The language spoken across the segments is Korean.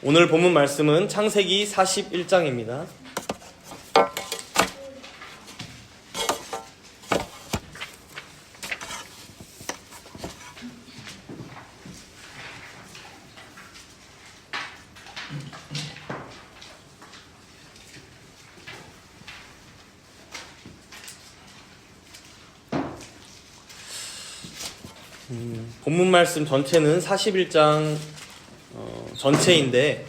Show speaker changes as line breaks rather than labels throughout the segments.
오늘 본문 말씀은 창세기 41장입니다. 본문 말씀 전체는 41장 전체인데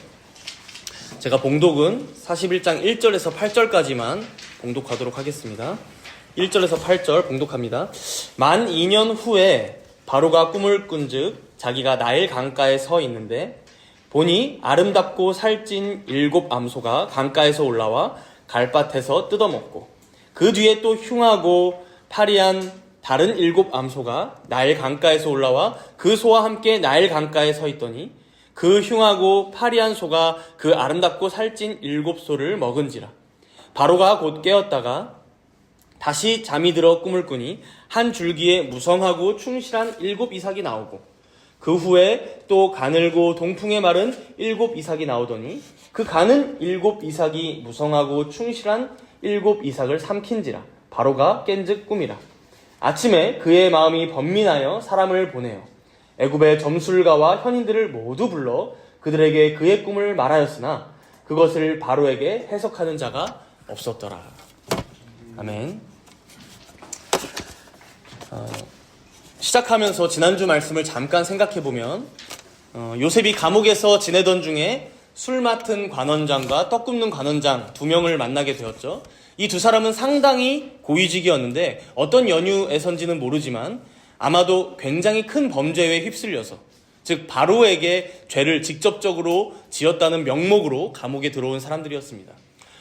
제가 봉독은 41장 1절에서 8절까지만 봉독하도록 하겠습니다. 1절에서 8절 봉독합니다. 만 2년 후에 바로가 꿈을 꾼즉 자기가 나일 강가에 서 있는데 보니 아름답고 살찐 7 암소가 강가에서 올라와 갈밭에서 뜯어먹고 그 뒤에 또 흉하고 파리한 다른 7 암소가 나일 강가에서 올라와 그 소와 함께 나일 강가에 서 있더니 그 흉하고 파리한 소가 그 아름답고 살찐 7 소를 먹은지라. 바로가 곧 깨었다가 다시 잠이 들어 꿈을 꾸니 한 줄기에 무성하고 충실한 7 이삭이 나오고 그 후에 또 가늘고 동풍에 마른 7 이삭이 나오더니 그 가는 7 이삭이 무성하고 충실한 7 이삭을 삼킨지라. 바로가 깬즉 꿈이라. 아침에 그의 마음이 번민하여 사람을 보내어 애굽의 점술가와 현인들을 모두 불러 그들에게 그의 꿈을 말하였으나 그것을 바로에게 해석하는 자가 없었더라. 아멘. 시작하면서 지난주 말씀을 잠깐 생각해보면 요셉이 감옥에서 지내던 중에 술 맡은 관원장과 떡 굽는 관원장 2명을 만나게 되었죠. 이 2사람은 상당히 고위직이었는데 어떤 연유에선지는 모르지만 아마도 굉장히 큰 범죄에 휩쓸려서, 즉 바로에게 죄를 직접적으로 지었다는 명목으로 감옥에 들어온 사람들이었습니다.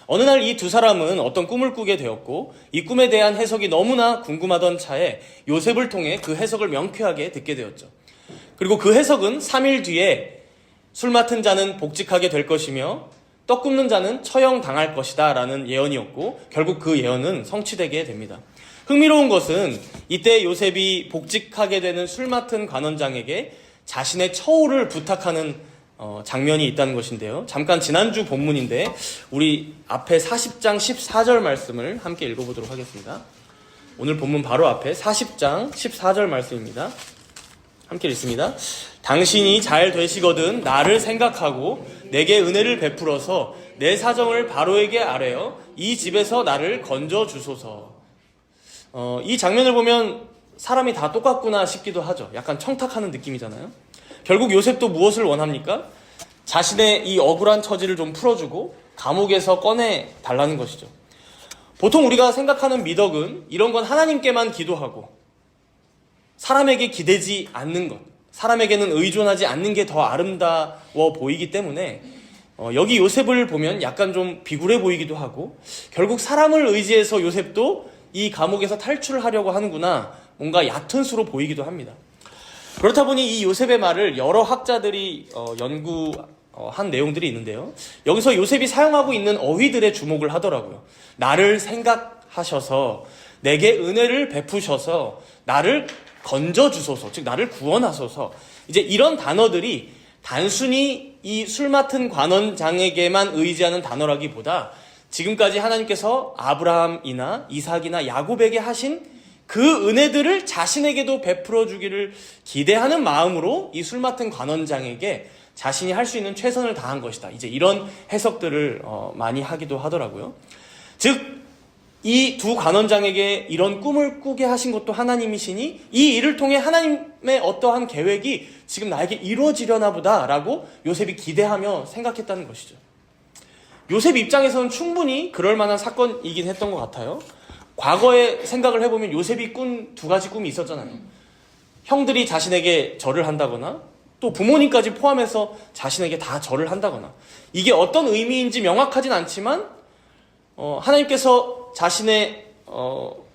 어느 날 이 2사람은 어떤 꿈을 꾸게 되었고 이 꿈에 대한 해석이 너무나 궁금하던 차에 요셉을 통해 그 해석을 명쾌하게 듣게 되었죠. 그리고 그 해석은 3일 뒤에 술 맡은 자는 복직하게 될 것이며 떡 굽는 자는 처형당할 것이다 라는 예언이었고 결국 그 예언은 성취되게 됩니다. 흥미로운 것은 이때 요셉이 복직하게 되는 술 맡은 관원장에게 자신의 처우를 부탁하는 장면이 있다는 것인데요. 잠깐 지난주 본문인데 우리 앞에 40장 14절 말씀을 함께 읽어보도록 하겠습니다. 오늘 본문 바로 앞에 40장 14절 말씀입니다. 함께 읽습니다. 당신이 잘 되시거든 나를 생각하고 내게 은혜를 베풀어서 내 사정을 바로에게 아뢰어 이 집에서 나를 건져 주소서. 이 장면을 보면 사람이 다 똑같구나 싶기도 하죠. 약간 청탁하는 느낌이잖아요. 결국 요셉도 무엇을 원합니까? 자신의 이 억울한 처지를 좀 풀어주고 감옥에서 꺼내달라는 것이죠. 보통 우리가 생각하는 미덕은 이런 건 하나님께만 기도하고 사람에게 기대지 않는 것, 사람에게는 의존하지 않는 게 더 아름다워 보이기 때문에 여기 요셉을 보면 약간 좀 비굴해 보이기도 하고 결국 사람을 의지해서 요셉도 이 감옥에서 탈출을 하려고 하는구나, 뭔가 얕은 수로 보이기도 합니다. 그렇다 보니 이 요셉의 말을 여러 학자들이 연구한 내용들이 있는데요. 여기서 요셉이 사용하고 있는 어휘들에 주목을 하더라고요. 나를 생각하셔서 내게 은혜를 베푸셔서 나를 건져주소서, 즉 나를 구원하소서. 이제 이런 단어들이 단순히 이 술 맡은 관원장에게만 의지하는 단어라기보다 지금까지 하나님께서 아브라함이나 이삭이나 야곱에게 하신 그 은혜들을 자신에게도 베풀어 주기를 기대하는 마음으로 이 술 맡은 관원장에게 자신이 할 수 있는 최선을 다한 것이다. 이제 이런 해석들을 많이 하기도 하더라고요. 즉 이 2 관원장에게 이런 꿈을 꾸게 하신 것도 하나님이시니 이 일을 통해 하나님의 어떠한 계획이 지금 나에게 이루어지려나 보다라고 요셉이 기대하며 생각했다는 것이죠. 요셉 입장에서는 충분히 그럴 만한 사건이긴 했던 것 같아요. 과거에 생각을 해보면 요셉이 꾼 2가지 꿈이 있었잖아요. 형들이 자신에게 절을 한다거나 또 부모님까지 포함해서 자신에게 다 절을 한다거나, 이게 어떤 의미인지 명확하진 않지만 하나님께서 자신의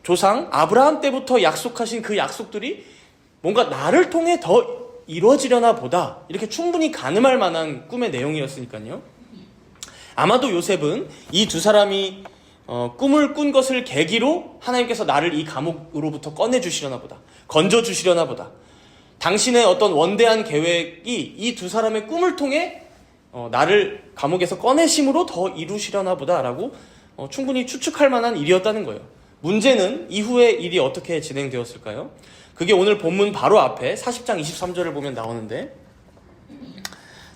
조상 아브라함 때부터 약속하신 그 약속들이 뭔가 나를 통해 더 이루어지려나 보다, 이렇게 충분히 가늠할 만한 꿈의 내용이었으니까요. 아마도 요셉은 이 2사람이 꿈을 꾼 것을 계기로 하나님께서 나를 이 감옥으로부터 꺼내주시려나 보다, 건져주시려나 보다, 당신의 어떤 원대한 계획이 이 2사람의 꿈을 통해 나를 감옥에서 꺼내심으로 더 이루시려나 보다라고 충분히 추측할 만한 일이었다는 거예요. 문제는 이후에 일이 어떻게 진행되었을까요? 그게 오늘 본문 바로 앞에 40장 23절을 보면 나오는데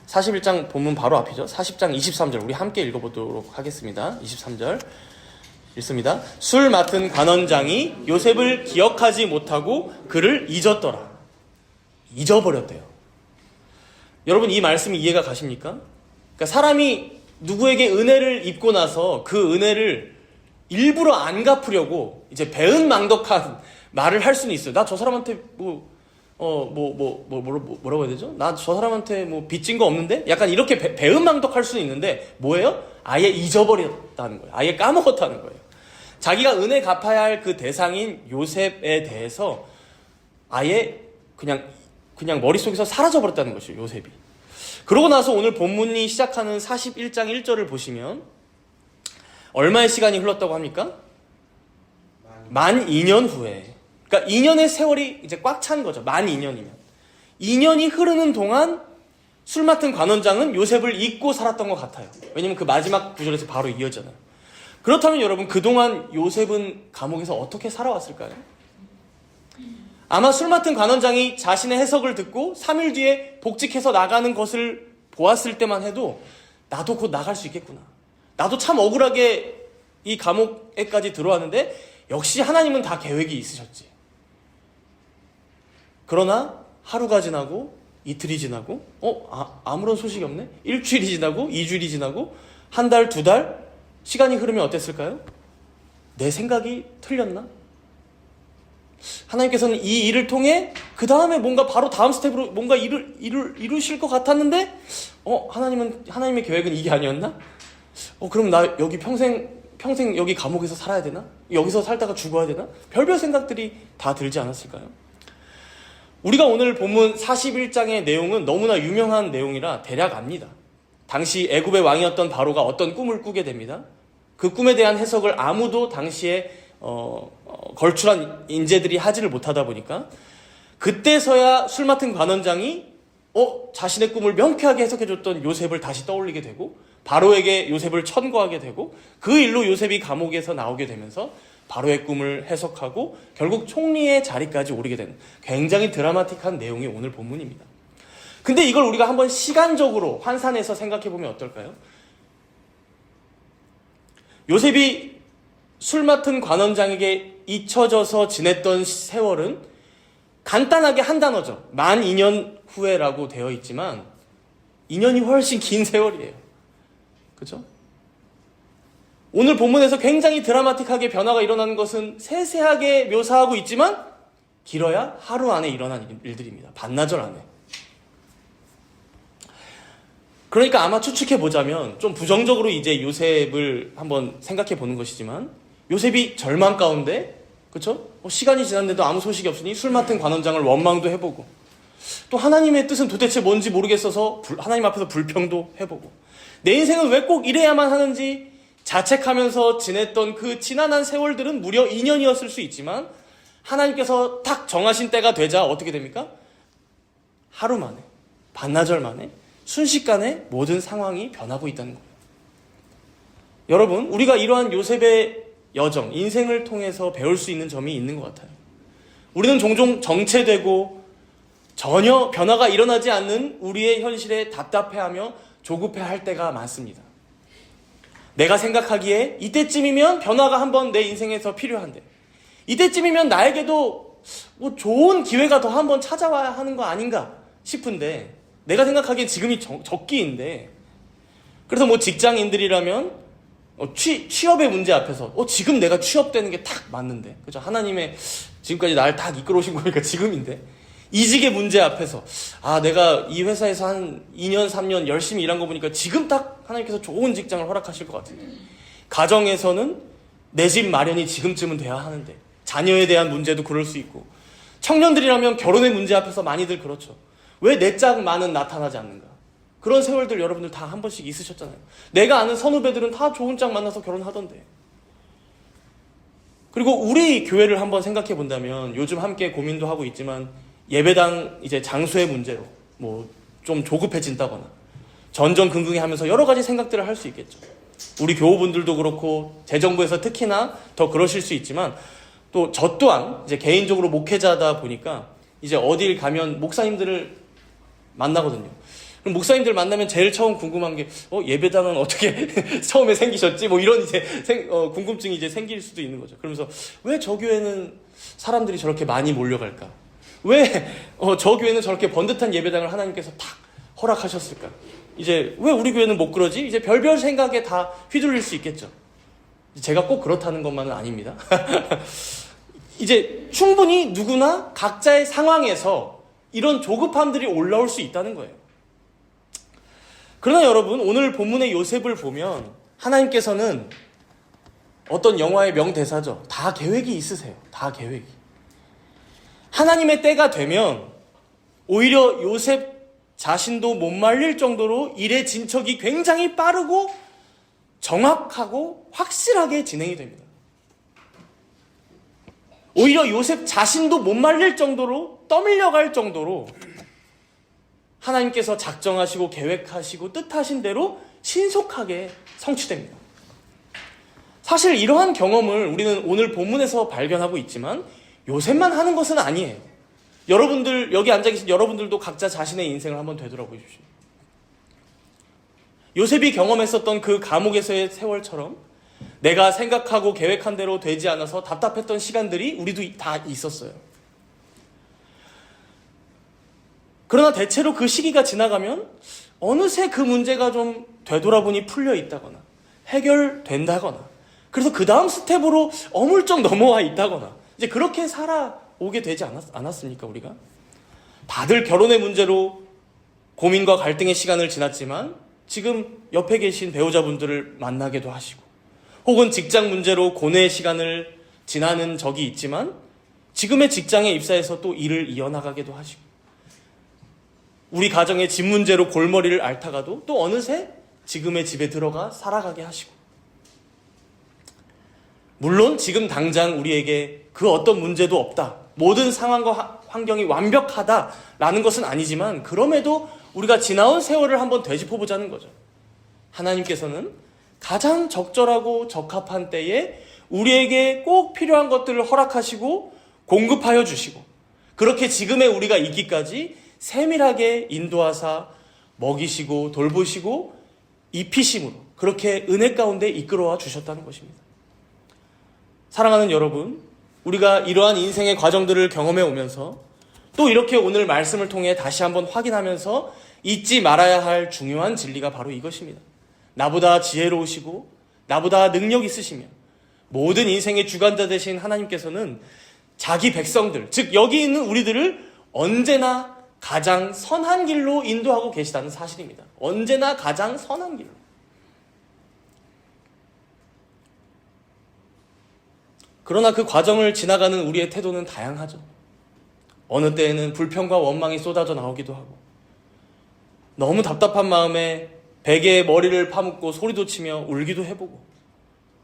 41장 본문 바로 앞이죠. 40장 23절 우리 함께 읽어보도록 하겠습니다. 23절 읽습니다. 술 맡은 관원장이 요셉을 기억하지 못하고 그를 잊었더라. 잊어버렸대요. 여러분 이 말씀이 이해가 가십니까? 그러니까 사람이 누구에게 은혜를 입고 나서 그 은혜를 일부러 안 갚으려고 이제 배은망덕한 말을 할 수는 있어요. 나 저 사람한테 뭐라고 해야 되죠? 나 저 사람한테 뭐 빚진 거 없는데? 약간 이렇게 배은망덕할 수는 있는데 뭐예요? 아예 잊어버렸다는 거예요. 아예 까먹었다는 거예요. 자기가 은혜 갚아야 할 그 대상인 요셉에 대해서 아예 그냥 머릿속에서 사라져버렸다는 것이죠. 요셉이. 그러고 나서 오늘 본문이 시작하는 41장 1절을 보시면 얼마의 시간이 흘렀다고 합니까? 만 2년 후에. 그러니까 2년의 세월이 이제 꽉 찬 거죠. 만 2년이면. 2년이 흐르는 동안 술 맡은 관원장은 요셉을 잊고 살았던 것 같아요. 왜냐면 그 마지막 구절에서 바로 이어지잖아요. 그렇다면 여러분 그동안 요셉은 감옥에서 어떻게 살아왔을까요? 아마 술 맡은 관원장이 자신의 해석을 듣고 3일 뒤에 복직해서 나가는 것을 보았을 때만 해도 나도 곧 나갈 수 있겠구나. 나도 참 억울하게 이 감옥에까지 들어왔는데 역시 하나님은 다 계획이 있으셨지. 그러나 하루가 지나고 이틀이 지나고 아무런 소식이 없네? 일주일이 지나고 2주일이 지나고 한 달, 2달 시간이 흐르면 어땠을까요? 내 생각이 틀렸나? 하나님께서는 이 일을 통해 그 다음에 뭔가 바로 다음 스텝으로 뭔가 이루실 것 같았는데 하나님의 계획은 이게 아니었나? 그럼 나 여기 평생 여기 감옥에서 살아야 되나? 여기서 살다가 죽어야 되나? 별별 생각들이 다 들지 않았을까요? 우리가 오늘 본문 41장의 내용은 너무나 유명한 내용이라 대략 압니다. 당시 애굽의 왕이었던 바로가 어떤 꿈을 꾸게 됩니다. 그 꿈에 대한 해석을 아무도 당시에 걸출한 인재들이 하지를 못하다 보니까 그때서야 술 맡은 관원장이 자신의 꿈을 명쾌하게 해석해줬던 요셉을 다시 떠올리게 되고 바로에게 요셉을 천거하게 되고 그 일로 요셉이 감옥에서 나오게 되면서 바로의 꿈을 해석하고 결국 총리의 자리까지 오르게 되는 굉장히 드라마틱한 내용이 오늘 본문입니다. 근데 이걸 우리가 한번 시간적으로 환산해서 생각해보면 어떨까요? 요셉이 술 맡은 관원장에게 잊혀져서 지냈던 세월은 간단하게 한 단어죠. 만 2년 후에라고 되어 있지만 2년이 훨씬 긴 세월이에요. 그렇죠? 오늘 본문에서 굉장히 드라마틱하게 변화가 일어나는 것은 세세하게 묘사하고 있지만 길어야 하루 안에 일어난 일들입니다. 반나절 안에. 그러니까 아마 추측해보자면 좀 부정적으로 이제 요셉을 한번 생각해보는 것이지만 요셉이 절망 가운데 그렇죠? 시간이 지났는데도 아무 소식이 없으니 술 맡은 관원장을 원망도 해보고 또 하나님의 뜻은 도대체 뭔지 모르겠어서 하나님 앞에서 불평도 해보고 내 인생은 왜 꼭 이래야만 하는지 자책하면서 지냈던 그 지난한 세월들은 무려 2년이었을 수 있지만 하나님께서 딱 정하신 때가 되자 어떻게 됩니까? 하루 만에, 반나절 만에 순식간에 모든 상황이 변하고 있다는 거예요. 여러분, 우리가 이러한 요셉의 여정, 인생을 통해서 배울 수 있는 점이 있는 것 같아요. 우리는 종종 정체되고 전혀 변화가 일어나지 않는 우리의 현실에 답답해하며 조급해할 때가 많습니다. 내가 생각하기에 이때쯤이면 변화가 한번 내 인생에서 필요한데 이때쯤이면 나에게도 뭐 좋은 기회가 더 한번 찾아와야 하는 거 아닌가 싶은데 내가 생각하기엔 지금이 적기인데 그래서 뭐 직장인들이라면 취업의 문제 앞에서 지금 내가 취업되는 게 딱 맞는데 그죠? 하나님의 지금까지 나를 딱 이끌어오신 거니까 지금인데 이직의 문제 앞에서 내가 이 회사에서 한 2년 3년 열심히 일한 거 보니까 지금 딱 하나님께서 좋은 직장을 허락하실 것 같은데 가정에서는 내 집 마련이 지금쯤은 돼야 하는데 자녀에 대한 문제도 그럴 수 있고 청년들이라면 결혼의 문제 앞에서 많이들 그렇죠. 왜 내 짝 많은 나타나지 않는가? 그런 세월들 여러분들 다 한 번씩 있으셨잖아요. 내가 아는 선후배들은 다 좋은 짝 만나서 결혼하던데. 그리고 우리 교회를 한번 생각해 본다면 요즘 함께 고민도 하고 있지만 예배당 이제 장소의 문제로 뭐 좀 조급해진다거나 전전긍긍해 하면서 여러 가지 생각들을 할 수 있겠죠. 우리 교우분들도 그렇고 재정부에서 특히나 더 그러실 수 있지만 또 저 또한 이제 개인적으로 목회자다 보니까 이제 어딜 가면 목사님들을 만나거든요. 그럼 목사님들 만나면 제일 처음 궁금한 게 예배당은 어떻게 처음에 생기셨지? 뭐 이런 이제 궁금증이 이제 생길 수도 있는 거죠. 그러면서 왜 저 교회는 사람들이 저렇게 많이 몰려갈까? 왜 저 교회는 저렇게 번듯한 예배당을 하나님께서 탁 허락하셨을까? 이제 왜 우리 교회는 못 그러지? 이제 별별 생각에 다 휘둘릴 수 있겠죠. 제가 꼭 그렇다는 것만은 아닙니다. 이제 충분히 누구나 각자의 상황에서 이런 조급함들이 올라올 수 있다는 거예요. 그러나 여러분, 오늘 본문의 요셉을 보면 하나님께서는 어떤 영화의 명대사죠. 다 계획이 있으세요. 다 계획이. 하나님의 때가 되면 오히려 요셉 자신도 못 말릴 정도로 일의 진척이 굉장히 빠르고 정확하고 확실하게 진행이 됩니다. 오히려 요셉 자신도 못 말릴 정도로 떠밀려갈 정도로 하나님께서 작정하시고 계획하시고 뜻하신 대로 신속하게 성취됩니다. 사실 이러한 경험을 우리는 오늘 본문에서 발견하고 있지만 요셉만 하는 것은 아니에요. 여러분들, 여기 앉아 계신 여러분들도 각자 자신의 인생을 한번 되돌아보십시오. 요셉이 경험했었던 그 감옥에서의 세월처럼 내가 생각하고 계획한 대로 되지 않아서 답답했던 시간들이 우리도 다 있었어요. 그러나 대체로 그 시기가 지나가면 어느새 그 문제가 좀 되돌아보니 풀려 있다거나 해결된다거나 그래서 그 다음 스텝으로 어물쩍 넘어와 있다거나 이제 그렇게 살아오게 되지 않았습니까 우리가? 다들 결혼의 문제로 고민과 갈등의 시간을 지났지만 지금 옆에 계신 배우자분들을 만나게도 하시고 혹은 직장 문제로 고뇌의 시간을 지나는 적이 있지만 지금의 직장에 입사해서 또 일을 이어나가게도 하시고 우리 가정의 집 문제로 골머리를 앓다가도 또 어느새 지금의 집에 들어가 살아가게 하시고 물론 지금 당장 우리에게 그 어떤 문제도 없다. 모든 상황과 환경이 완벽하다라는 것은 아니지만 그럼에도 우리가 지나온 세월을 한번 되짚어보자는 거죠. 하나님께서는 가장 적절하고 적합한 때에 우리에게 꼭 필요한 것들을 허락하시고 공급하여 주시고 그렇게 지금의 우리가 있기까지 세밀하게 인도하사 먹이시고 돌보시고 입히심으로 그렇게 은혜 가운데 이끌어와 주셨다는 것입니다. 사랑하는 여러분, 우리가 이러한 인생의 과정들을 경험해 오면서 또 이렇게 오늘 말씀을 통해 다시 한번 확인하면서 잊지 말아야 할 중요한 진리가 바로 이것입니다. 나보다 지혜로우시고 나보다 능력 있으시며 모든 인생의 주관자 되신 하나님께서는 자기 백성들, 즉 여기 있는 우리들을 언제나 가장 선한 길로 인도하고 계시다는 사실입니다. 언제나 가장 선한 길로. 그러나 그 과정을 지나가는 우리의 태도는 다양하죠. 어느 때에는 불평과 원망이 쏟아져 나오기도 하고 너무 답답한 마음에 베개에 머리를 파묻고 소리도 치며 울기도 해보고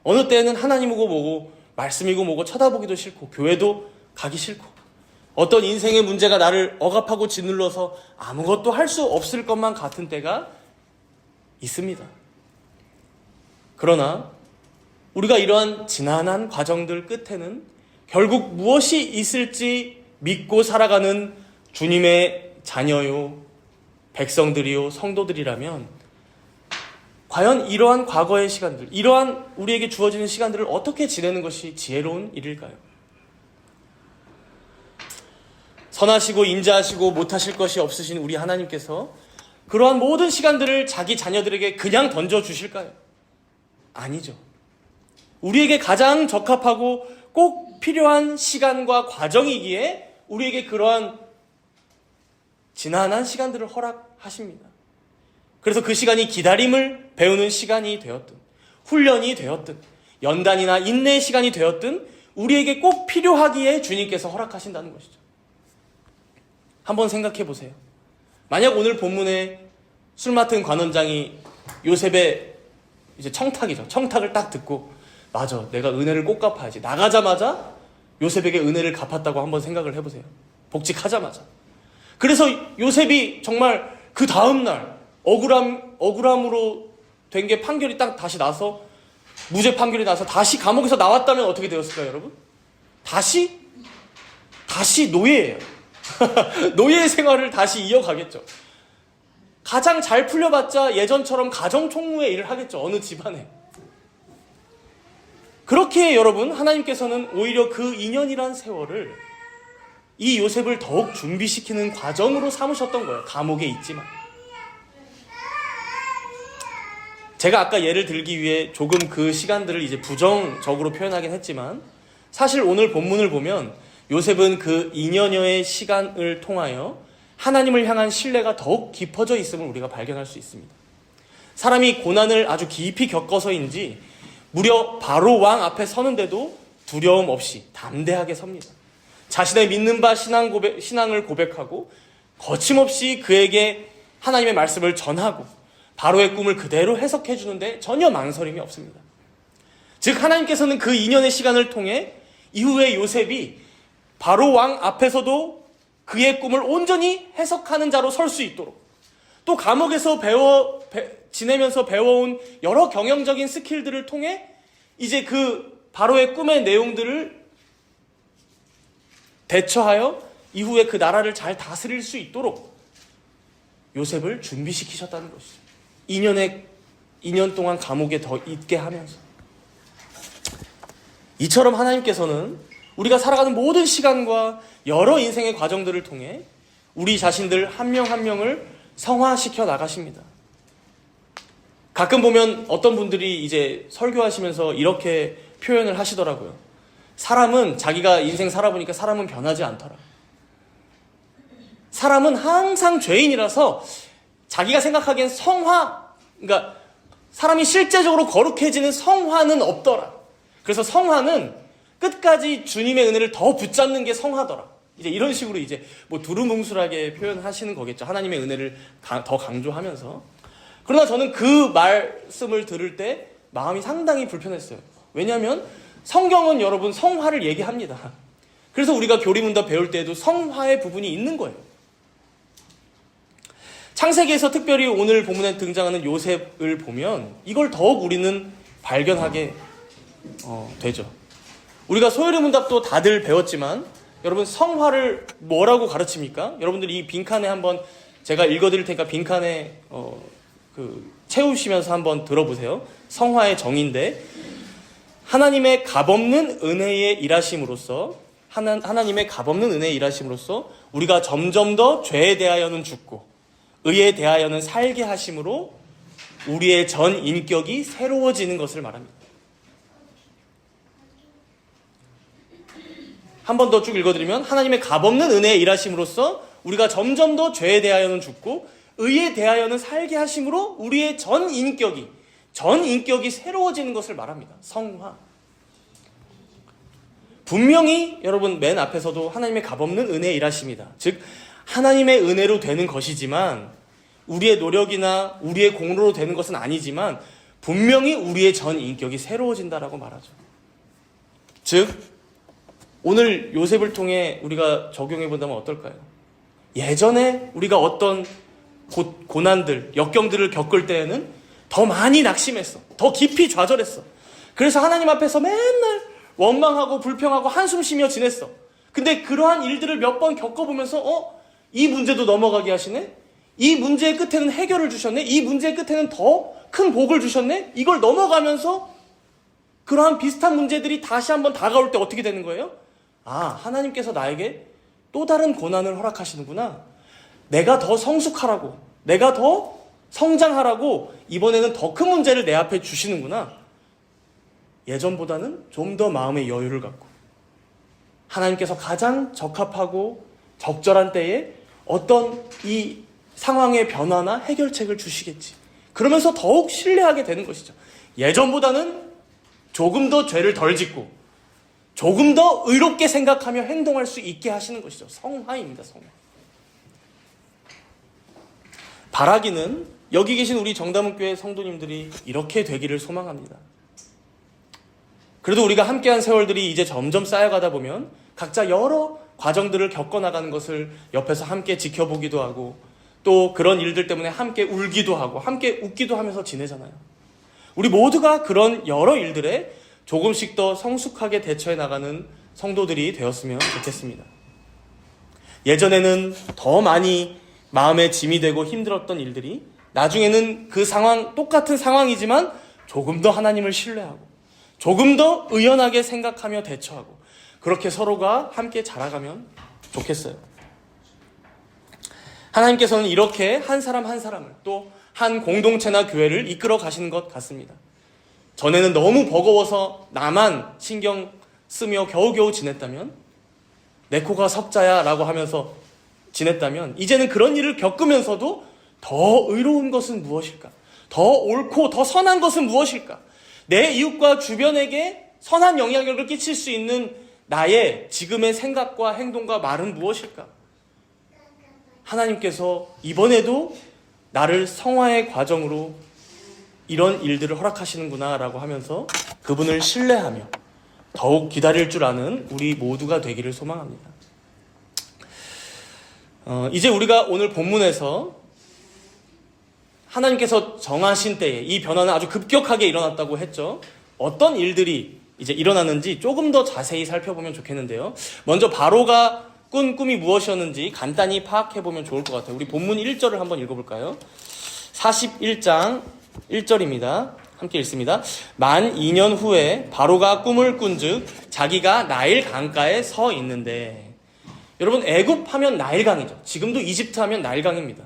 어느 때에는 하나님이고 뭐고 말씀이고 뭐고 쳐다보기도 싫고 교회도 가기 싫고 어떤 인생의 문제가 나를 억압하고 짓눌러서 아무것도 할 수 없을 것만 같은 때가 있습니다. 그러나 우리가 이러한 지난한 과정들 끝에는 결국 무엇이 있을지 믿고 살아가는 주님의 자녀요, 백성들이요, 성도들이라면 과연 이러한 과거의 시간들, 이러한 우리에게 주어지는 시간들을 어떻게 지내는 것이 지혜로운 일일까요? 선하시고 인자하시고 못하실 것이 없으신 우리 하나님께서 그러한 모든 시간들을 자기 자녀들에게 그냥 던져주실까요? 아니죠. 우리에게 가장 적합하고 꼭 필요한 시간과 과정이기에 우리에게 그러한 지난한 시간들을 허락하십니다. 그래서 그 시간이 기다림을 배우는 시간이 되었든 훈련이 되었든 연단이나 인내의 시간이 되었든 우리에게 꼭 필요하기에 주님께서 허락하신다는 것이죠. 한번 생각해 보세요. 만약 오늘 본문에 술 맡은 관원장이 요셉의 이제 청탁이죠. 청탁을 딱 듣고 맞아, 내가 은혜를 꼭 갚아야지. 나가자마자 요셉에게 은혜를 갚았다고 한번 생각을 해보세요. 복직하자마자. 그래서 요셉이 정말 그 다음날 억울함으로 된 게 판결이 딱 다시 나서 무죄 판결이 나서 다시 감옥에서 나왔다면 어떻게 되었을까요, 여러분? 다시 노예예요. 노예 생활을 다시 이어가겠죠. 가장 잘 풀려봤자 예전처럼 가정총무의 일을 하겠죠. 어느 집안에. 그렇게 여러분, 하나님께서는 오히려 그 2년이란 세월을 이 요셉을 더욱 준비시키는 과정으로 삼으셨던 거예요. 감옥에 있지만. 제가 아까 예를 들기 위해 조금 그 시간들을 이제 부정적으로 표현하긴 했지만, 사실 오늘 본문을 보면 요셉은 그 2년여의 시간을 통하여 하나님을 향한 신뢰가 더욱 깊어져 있음을 우리가 발견할 수 있습니다. 사람이 고난을 아주 깊이 겪어서인지 무려 바로 왕 앞에 서는데도 두려움 없이 담대하게 섭니다. 자신의 믿는 바 신앙을 고백하고 거침없이 그에게 하나님의 말씀을 전하고 바로의 꿈을 그대로 해석해 주는데 전혀 망설임이 없습니다. 즉 하나님께서는 그 2년의 시간을 통해 이후에 요셉이 바로 왕 앞에서도 그의 꿈을 온전히 해석하는 자로 설 수 있도록, 또 감옥에서 지내면서 배워온 여러 경영적인 스킬들을 통해 이제 그 바로의 꿈의 내용들을 대처하여 이후에 그 나라를 잘 다스릴 수 있도록 요셉을 준비시키셨다는 것이죠. 2년 동안 감옥에 더 있게 하면서. 이처럼 하나님께서는 우리가 살아가는 모든 시간과 여러 인생의 과정들을 통해 우리 자신들 한 명 한 명을 성화시켜 나가십니다. 가끔 보면 어떤 분들이 이제 설교하시면서 이렇게 표현을 하시더라고요. 사람은 자기가 인생 살아보니까 사람은 변하지 않더라. 사람은 항상 죄인이라서 자기가 생각하기엔 그러니까 사람이 실제적으로 거룩해지는 성화는 없더라. 그래서 성화는 끝까지 주님의 은혜를 더 붙잡는 게 성화더라. 이제 이런 식으로 이제 뭐 두루뭉술하게 표현하시는 거겠죠. 하나님의 은혜를 더 강조하면서. 그러나 저는 그 말씀을 들을 때 마음이 상당히 불편했어요. 왜냐하면 성경은 여러분 성화를 얘기합니다. 그래서 우리가 교리문답 배울 때에도 성화의 부분이 있는 거예요. 창세기에서 특별히 오늘 본문에 등장하는 요셉을 보면 이걸 더욱 우리는 발견하게 되죠. 우리가 소요리 문답도 다들 배웠지만 여러분 성화를 뭐라고 가르칩니까? 여러분들 이 빈칸에 한번 제가 읽어드릴 테니까 빈칸에 채우시면서 한번 들어보세요. 성화의 정의인데 하나님의 값없는 은혜의 일하심으로써 하나님의 값없는 은혜의 일하심으로써 우리가 점점 더 죄에 대하여는 죽고 의에 대하여는 살게 하심으로 우리의 전 인격이 새로워지는 것을 말합니다. 한 번 더 쭉 읽어드리면 하나님의 값없는 은혜의 일하심으로써 우리가 점점 더 죄에 대하여는 죽고 의에 대하여는 살게 하심으로 우리의 전 인격이 새로워지는 것을 말합니다. 성화. 분명히 여러분 맨 앞에서도 하나님의 값없는 은혜의 일하심이다. 즉 하나님의 은혜로 되는 것이지만 우리의 노력이나 우리의 공로로 되는 것은 아니지만 분명히 우리의 전 인격이 새로워진다라고 말하죠. 즉 오늘 요셉을 통해 우리가 적용해 본다면 어떨까요? 예전에 우리가 어떤 고난들, 역경들을 겪을 때에는 더 많이 낙심했어. 더 깊이 좌절했어. 그래서 하나님 앞에서 맨날 원망하고 불평하고 한숨 쉬며 지냈어. 근데 그러한 일들을 몇 번 겪어보면서 이 문제도 넘어가게 하시네? 이 문제의 끝에는 해결을 주셨네? 이 문제의 끝에는 더 큰 복을 주셨네? 이걸 넘어가면서 그러한 비슷한 문제들이 다시 한번 다가올 때 어떻게 되는 거예요? 하나님께서 나에게 또 다른 고난을 허락하시는구나. 내가 더 성숙하라고, 내가 더 성장하라고 이번에는 더 큰 문제를 내 앞에 주시는구나. 예전보다는 좀 더 마음의 여유를 갖고 하나님께서 가장 적합하고 적절한 때에 어떤 이 상황의 변화나 해결책을 주시겠지. 그러면서 더욱 신뢰하게 되는 것이죠. 예전보다는 조금 더 죄를 덜 짓고 조금 더 의롭게 생각하며 행동할 수 있게 하시는 것이죠. 성화입니다. 성화. 바라기는 여기 계신 우리 정다문교회 성도님들이 이렇게 되기를 소망합니다. 그래도 우리가 함께한 세월들이 이제 점점 쌓여가다 보면 각자 여러 과정들을 겪어나가는 것을 옆에서 함께 지켜보기도 하고 또 그런 일들 때문에 함께 울기도 하고 함께 웃기도 하면서 지내잖아요. 우리 모두가 그런 여러 일들에 조금씩 더 성숙하게 대처해 나가는 성도들이 되었으면 좋겠습니다. 예전에는 더 많이 마음에 짐이 되고 힘들었던 일들이 나중에는 그 상황, 똑같은 상황이지만 조금 더 하나님을 신뢰하고 조금 더 의연하게 생각하며 대처하고 그렇게 서로가 함께 자라가면 좋겠어요. 하나님께서는 이렇게 한 사람 한 사람을 또 한 공동체나 교회를 이끌어 가시는 것 같습니다. 전에는 너무 버거워서 나만 신경 쓰며 겨우겨우 지냈다면, 내 코가 석자야 라고 하면서 지냈다면, 이제는 그런 일을 겪으면서도 더 의로운 것은 무엇일까? 더 옳고 더 선한 것은 무엇일까? 내 이웃과 주변에게 선한 영향력을 끼칠 수 있는 나의 지금의 생각과 행동과 말은 무엇일까? 하나님께서 이번에도 나를 성화의 과정으로 이런 일들을 허락하시는구나 라고 하면서 그분을 신뢰하며 더욱 기다릴 줄 아는 우리 모두가 되기를 소망합니다. 이제 우리가 오늘 본문에서 하나님께서 정하신 때에 이 변화는 아주 급격하게 일어났다고 했죠. 어떤 일들이 이제 일어나는지 조금 더 자세히 살펴보면 좋겠는데요. 먼저 바로가 꾼 꿈이 무엇이었는지 간단히 파악해보면 좋을 것 같아요. 우리 본문 1절을 한번 읽어볼까요? 41장 1절입니다. 함께 읽습니다. 만 2년 후에 바로가 꿈을 꾼즉 자기가 나일 강가에 서 있는데, 여러분 애굽 하면 나일강이죠. 지금도 이집트 하면 나일강입니다.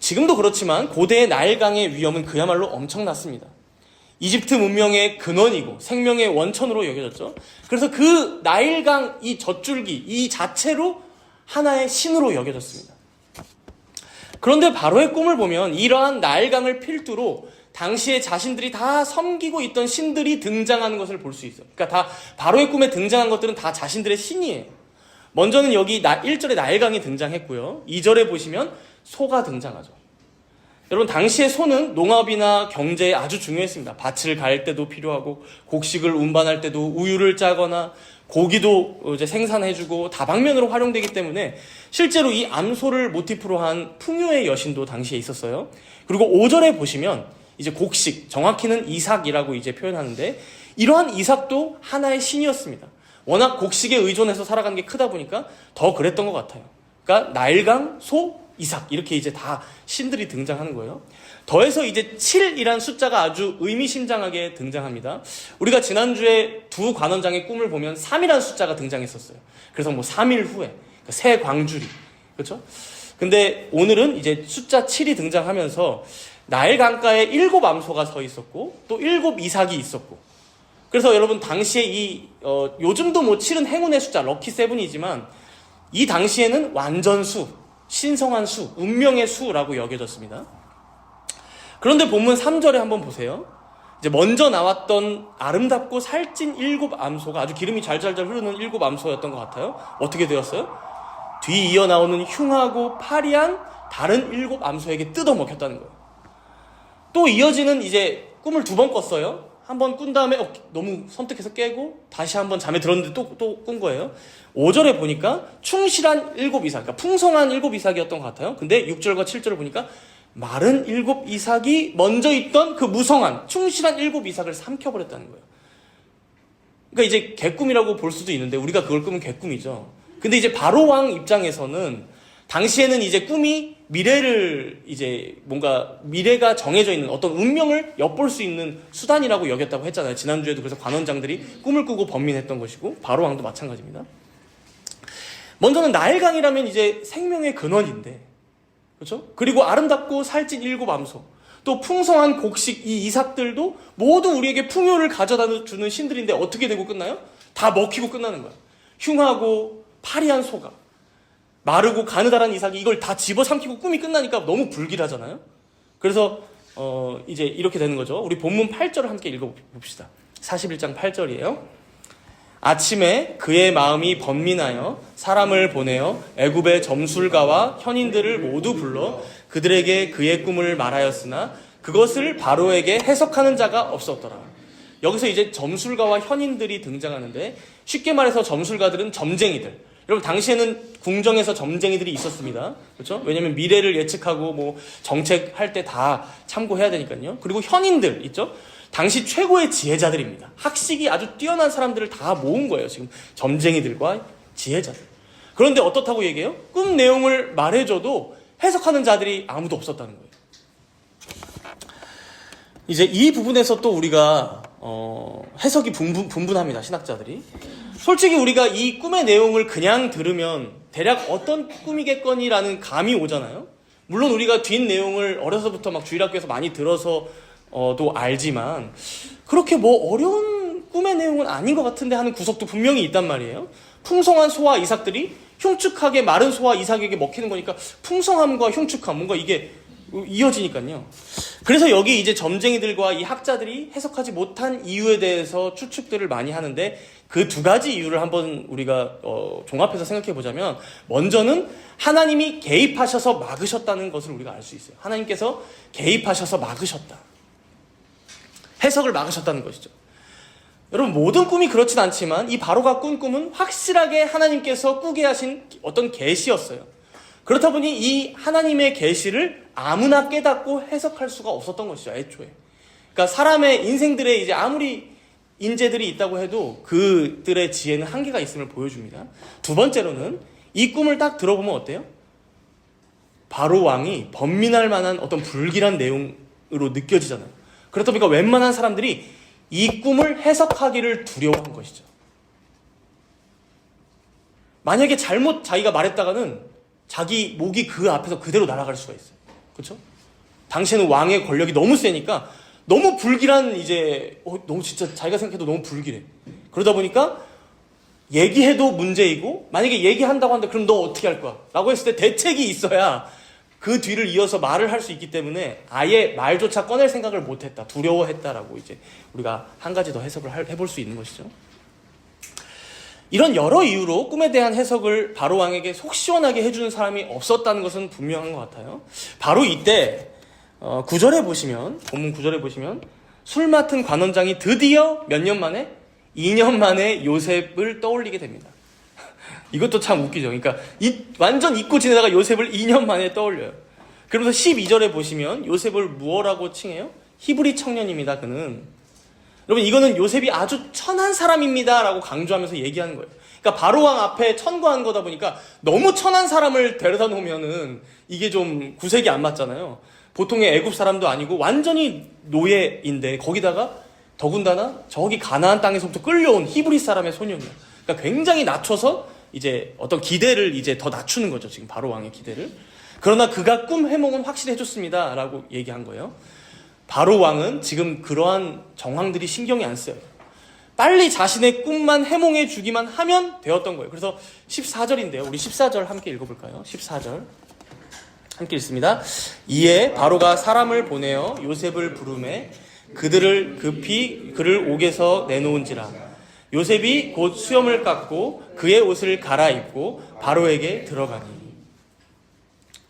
지금도 그렇지만 고대의 나일강의 위험은 그야말로 엄청났습니다. 이집트 문명의 근원이고 생명의 원천으로 여겨졌죠. 그래서 그 나일강 이 젖줄기 이 자체로 하나의 신으로 여겨졌습니다. 그런데 바로의 꿈을 보면 이러한 나일강을 필두로 당시에 자신들이 다 섬기고 있던 신들이 등장하는 것을 볼 수 있어요. 그러니까 다 바로의 꿈에 등장한 것들은 다 자신들의 신이에요. 먼저는 여기 1절에 나일강이 등장했고요. 2절에 보시면 소가 등장하죠. 여러분 당시의 소는 농업이나 경제에 아주 중요했습니다. 밭을 갈 때도 필요하고 곡식을 운반할 때도 우유를 짜거나 고기도 이제 생산해주고 다방면으로 활용되기 때문에 실제로 이 암소를 모티프로 한 풍요의 여신도 당시에 있었어요. 그리고 5절에 보시면 이제 곡식, 정확히는 이삭이라고 이제 표현하는데 이러한 이삭도 하나의 신이었습니다. 워낙 곡식에 의존해서 살아가는 게 크다 보니까 더 그랬던 것 같아요. 그러니까 나일강, 소, 이삭 이렇게 이제 다 신들이 등장하는 거예요. 더해서 이제 7이란 숫자가 아주 의미심장하게 등장합니다. 우리가 지난주에 두 관원장의 꿈을 보면 3이라는 숫자가 등장했었어요. 그래서 뭐 3일 후에 새 광주리, 그렇죠? 근데 오늘은 이제 숫자 7이 등장하면서 나일 강가에 7 암소가 서 있었고 또 7 이삭이 있었고, 그래서 여러분 당시에 요즘도 뭐 7은 행운의 숫자 럭키 세븐이지만 이 당시에는 완전수, 신성한 수, 운명의 수라고 여겨졌습니다. 그런데 본문 3절에 한번 보세요. 이제 먼저 나왔던 아름답고 살찐 7 암소가 아주 기름이 잘잘잘 흐르는 7 암소였던 것 같아요. 어떻게 되었어요? 뒤 이어 나오는 흉하고 파리한 다른 7 암소에게 뜯어 먹혔다는 거예요. 또 이어지는 이제 꿈을 2번 꿨어요. 한 번 꾼 다음에 너무 섬뜩해서 깨고 다시 한번 잠에 들었는데 또 꾼 거예요. 5절에 보니까 충실한 7 이삭, 그러니까 풍성한 7 이삭이었던 것 같아요. 근데 6절과 7절을 보니까 마른 7 이삭이 먼저 있던 그 무성한 충실한 7 이삭을 삼켜버렸다는 거예요. 그러니까 이제 개꿈이라고 볼 수도 있는데 우리가 그걸 꾸면 개꿈이죠. 근데 이제 바로 왕 입장에서는 당시에는 이제 꿈이 미래를 이제 뭔가 미래가 정해져 있는 어떤 운명을 엿볼 수 있는 수단이라고 여겼다고 했잖아요. 지난주에도 그래서 관원장들이 꿈을 꾸고 번민했던 것이고 바로 왕도 마찬가지입니다. 먼저는 나일강이라면 이제 생명의 근원인데, 그렇죠? 그리고 아름답고 살찐 7 암소, 또 풍성한 곡식 이 이삭들도 모두 우리에게 풍요를 가져다 주는 신들인데 어떻게 되고 끝나요? 다 먹히고 끝나는 거야. 흉하고 파리한 소가, 마르고 가느다란 이삭이 이걸 다 집어삼키고 꿈이 끝나니까 너무 불길하잖아요. 그래서 이제 이렇게 되는 거죠. 우리 본문 8절을 함께 읽어봅시다. 41장 8절이에요. 아침에 그의 마음이 번민하여 사람을 보내어 애굽의 점술가와 현인들을 모두 불러 그들에게 그의 꿈을 말하였으나 그것을 바로에게 해석하는 자가 없었더라. 여기서 이제 점술가와 현인들이 등장하는데 쉽게 말해서 점술가들은 점쟁이들, 여러분 당시에는 궁정에서 점쟁이들이 있었습니다. 그렇죠? 왜냐하면 미래를 예측하고 뭐 정책할 때 다 참고해야 되니까요. 그리고 현인들 있죠? 당시 최고의 지혜자들입니다. 학식이 아주 뛰어난 사람들을 다 모은 거예요. 지금 점쟁이들과 지혜자들. 그런데 어떻다고 얘기해요? 꿈 내용을 말해줘도 해석하는 자들이 아무도 없었다는 거예요. 이제 이 부분에서 또 우리가 해석이 분분합니다. 신학자들이. 솔직히 우리가 이 꿈의 내용을 그냥 들으면 대략 어떤 꿈이겠거니라는 감이 오잖아요. 물론 우리가 뒷 내용을 어려서부터 막 주일학교에서 많이 들어서 또 알지만 그렇게 뭐 어려운 꿈의 내용은 아닌 것 같은데 하는 구석도 분명히 있단 말이에요. 풍성한 소와 이삭들이 흉측하게 마른 소와 이삭에게 먹히는 거니까 풍성함과 흉측함 뭔가 이게 이어지니까요. 그래서 여기 이제 점쟁이들과 이 학자들이 해석하지 못한 이유에 대해서 추측들을 많이 하는데 그 두 가지 이유를 한번 우리가 종합해서 생각해 보자면 먼저는 하나님이 개입하셔서 막으셨다는 것을 우리가 알 수 있어요. 하나님께서 개입하셔서 막으셨다. 해석을 막으셨다는 것이죠. 여러분 모든 꿈이 그렇진 않지만 이 바로가 꾼 꿈은 확실하게 하나님께서 꾸게 하신 어떤 계시였어요. 그렇다 보니 이 하나님의 계시를 아무나 깨닫고 해석할 수가 없었던 것이죠. 애초에. 그러니까 사람의 인생들에 이제 아무리 인재들이 있다고 해도 그들의 지혜는 한계가 있음을 보여줍니다. 두 번째로는 이 꿈을 딱 들어보면 어때요? 바로 왕이 번민할 만한 어떤 불길한 내용으로 느껴지잖아요. 그렇다 보니까 웬만한 사람들이 이 꿈을 해석하기를 두려워한 것이죠. 만약에 잘못 자기가 말했다가는 자기 목이 그 앞에서 그대로 날아갈 수가 있어요. 그렇죠? 당시에는 왕의 권력이 너무 세니까 너무 불길한 너무 진짜 자기가 생각해도 너무 불길해. 그러다 보니까 얘기해도 문제이고 만약에 얘기한다고 한다 그럼 너 어떻게 할 거야? 라고 했을 때 대책이 있어야 그 뒤를 이어서 말을 할 수 있기 때문에 아예 말조차 꺼낼 생각을 못했다. 두려워했다라고 이제 우리가 한 가지 더 해석을 해볼 수 있는 것이죠. 이런 여러 이유로 꿈에 대한 해석을 바로 왕에게 속 시원하게 해주는 사람이 없었다는 것은 분명한 것 같아요. 바로 이때 9절에 보시면 본문 9절에 보시면 술 맡은 관원장이 드디어 몇 년 만에 2년 만에 요셉을 떠올리게 됩니다. 이것도 참 웃기죠. 그러니까 완전 잊고 지내다가 요셉을 2년 만에 떠올려요. 그러면서 12절에 보시면 요셉을 무엇라고 칭해요? 히브리 청년입니다. 그는. 여러분 이거는 요셉이 아주 천한 사람입니다 라고 강조하면서 얘기하는 거예요. 그러니까 바로왕 앞에 천거한 거다 보니까 너무 천한 사람을 데려다 놓으면은 이게 좀 구색이 안 맞잖아요. 보통의 애굽 사람도 아니고 완전히 노예인데 거기다가 더군다나 저기 가나안 땅에서부터 끌려온 히브리 사람의 소년이에요. 그러니까 굉장히 낮춰서 이제 어떤 기대를 이제 더 낮추는 거죠. 지금 바로왕의 기대를. 그러나 그가 꿈 해몽은 확실히 해줬습니다 라고 얘기한 거예요. 바로왕은 지금 그러한 정황들이 신경이 안 쓰여요. 빨리 자신의 꿈만 해몽해 주기만 하면 되었던 거예요. 그래서 14절인데요. 우리 14절 함께 읽어볼까요? 14절 함께 읽습니다. 이에 바로가 사람을 보내어 요셉을 부르매 그들을 급히 그를 옥에서 내놓은지라. 요셉이 곧 수염을 깎고 그의 옷을 갈아입고 바로에게 들어가니.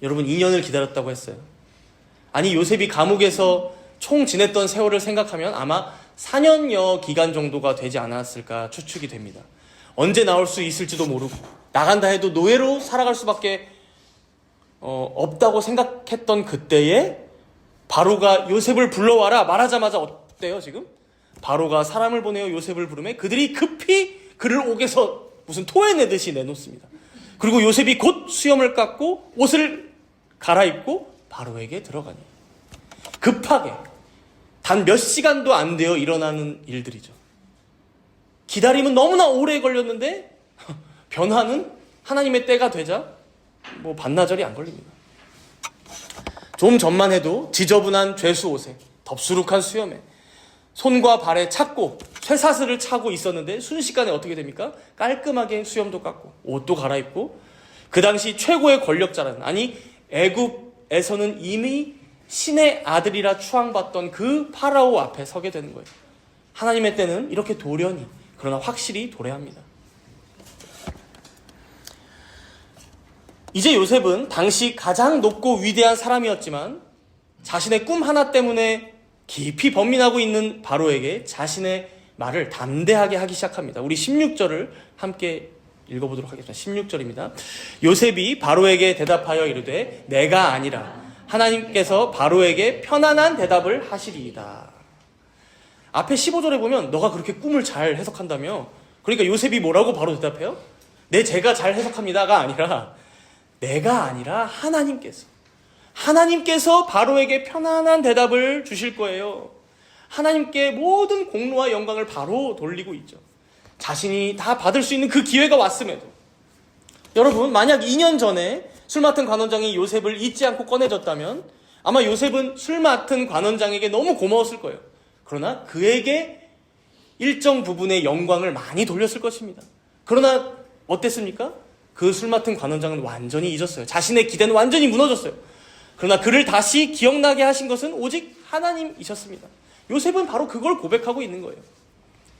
여러분 2년을 기다렸다고 했어요. 아니 요셉이 감옥에서 총 지냈던 세월을 생각하면 아마 4년여 기간 정도가 되지 않았을까 추측이 됩니다. 언제 나올 수 있을지도 모르고 나간다 해도 노예로 살아갈 수밖에 없다고 생각했던 그때에 바로가 요셉을 불러와라 말하자마자 어때요 지금? 바로가 사람을 보내어 요셉을 부르매 그들이 급히 그를 옥에서 무슨 토해내듯이 내놓습니다. 그리고 요셉이 곧 수염을 깎고 옷을 갈아입고 바로에게 들어가니. 급하게 단 몇 시간도 안 되어 일어나는 일들이죠. 기다림은 너무나 오래 걸렸는데 변화는 하나님의 때가 되자 뭐 반나절이 안 걸립니다. 좀 전만 해도 지저분한 죄수 옷에 덥수룩한 수염에 손과 발에 찼고 쇠사슬을 차고 있었는데 순식간에 어떻게 됩니까? 깔끔하게 수염도 깎고 옷도 갈아입고 그 당시 최고의 권력자라는 아니 애굽에서는 이미 신의 아들이라 추앙받던 그 파라오 앞에 서게 되는 거예요. 하나님의 때는 이렇게 도련히 그러나 확실히 도래합니다. 이제 요셉은 당시 가장 높고 위대한 사람이었지만 자신의 꿈 하나 때문에 깊이 번민하고 있는 바로에게 자신의 말을 담대하게 하기 시작합니다. 우리 16절을 함께 읽어보도록 하겠습니다. 16절입니다. 요셉이 바로에게 대답하여 이르되 내가 아니라 하나님께서 바로에게 편안한 대답을 하시리이다. 앞에 15절에 보면 너가 그렇게 꿈을 잘 해석한다며? 그러니까 요셉이 뭐라고 바로 대답해요? 제가 잘 해석합니다가 아니라 내가 아니라 하나님께서 바로에게 편안한 대답을 주실 거예요. 하나님께 모든 공로와 영광을 바로 돌리고 있죠. 자신이 다 받을 수 있는 그 기회가 왔음에도. 여러분, 만약 2년 전에 술 맡은 관원장이 요셉을 잊지 않고 꺼내줬다면 아마 요셉은 술 맡은 관원장에게 너무 고마웠을 거예요. 그러나 그에게 일정 부분의 영광을 많이 돌렸을 것입니다. 그러나 어땠습니까? 그 술 맡은 관원장은 완전히 잊었어요. 자신의 기대는 완전히 무너졌어요. 그러나 그를 다시 기억나게 하신 것은 오직 하나님이셨습니다. 요셉은 바로 그걸 고백하고 있는 거예요.